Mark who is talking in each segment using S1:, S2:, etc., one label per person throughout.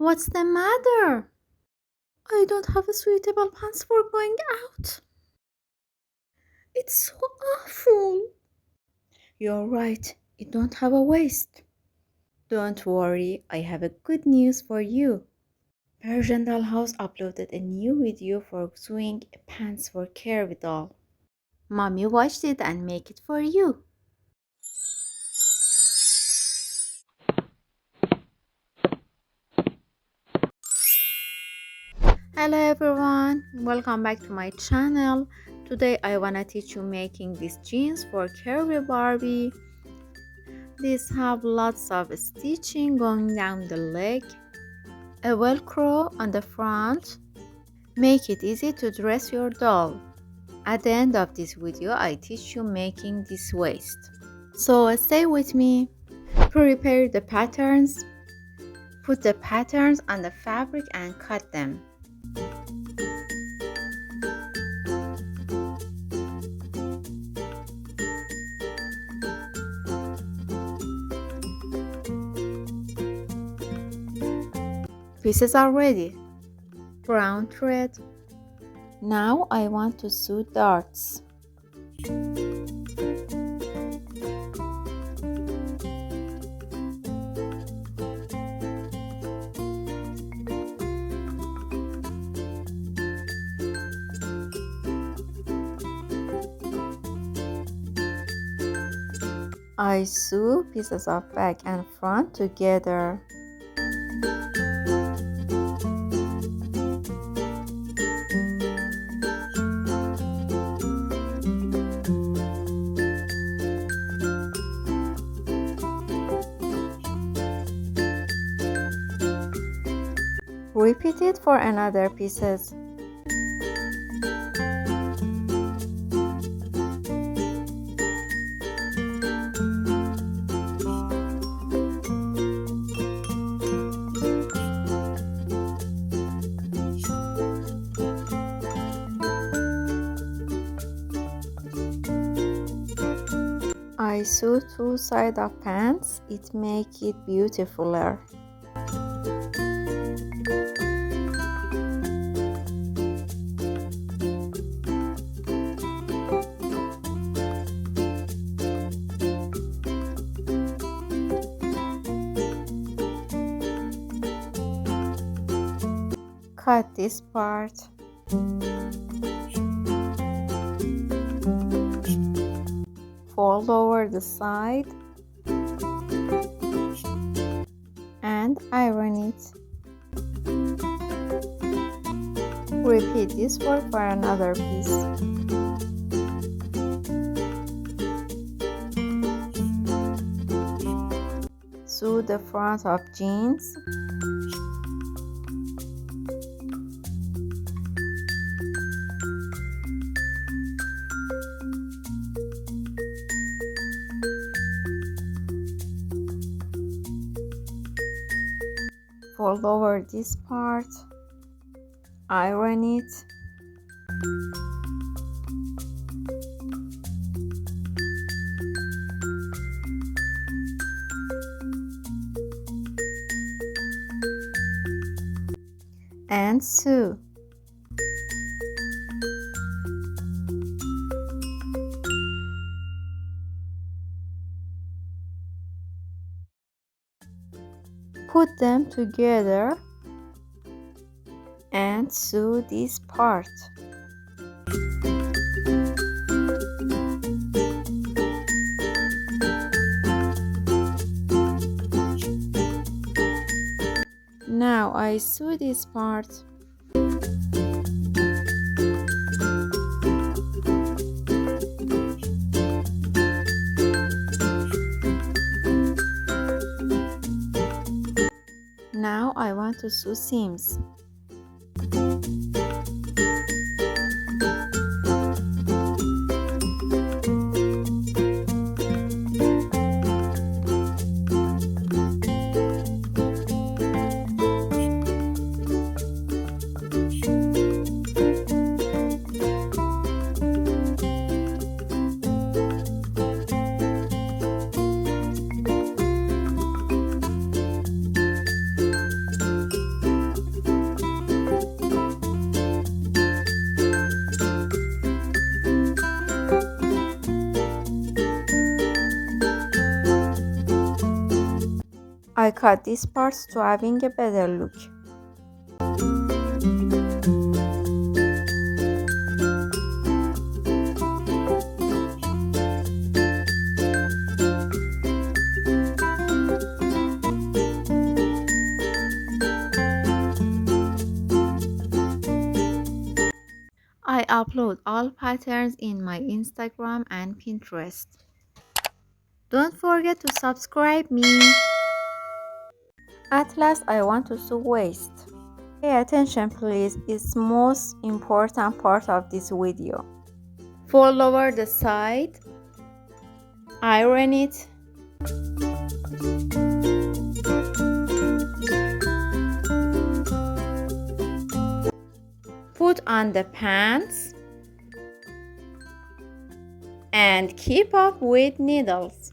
S1: What's the matter? I don't have suitable pants for going out. It's so awful. You're right, you don't have a waist. Don't worry, I have a good news for you. Persian doll house uploaded a new video for sewing pants for curvy doll. Mommy watched it and make it for you. Hello everyone, welcome back to my channel. Today I wanna teach you making these jeans for curvy Barbie. These have lots of stitching going down the leg, a velcro on the front. Make it easy to dress your doll. At the end of this video I teach you making this waist. So stay with me. Prepare the patterns. Put the patterns on the fabric and cut them. Pieces are ready. Brown thread. Now I want to sew darts. I sew pieces of back and front together. Repeat it for another pieces. I sew two sides of pants. It makes it beautifuler. Cut this part. Fold over the side and iron it. Repeat this work for another piece. Sew the front of jeans. Fold over this part, iron it, and sew. Put them together and sew this part. Now I sew this part. Now I want to sew seams. I cut these parts to having a better look. I upload all patterns in my Instagram and Pinterest. Don't forget to subscribe me. At last, I want to sew waist. Pay attention please, it's most important part of this video. Fold over the side, iron it. Put on the pants and keep up with needles.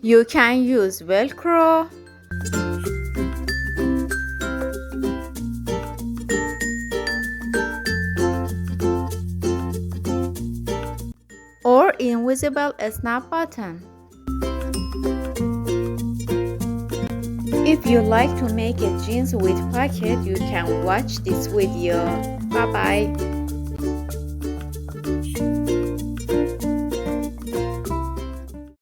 S1: You can use velcro or invisible snap button. If you like to make a jeans with pocket, you can watch this video. Bye bye.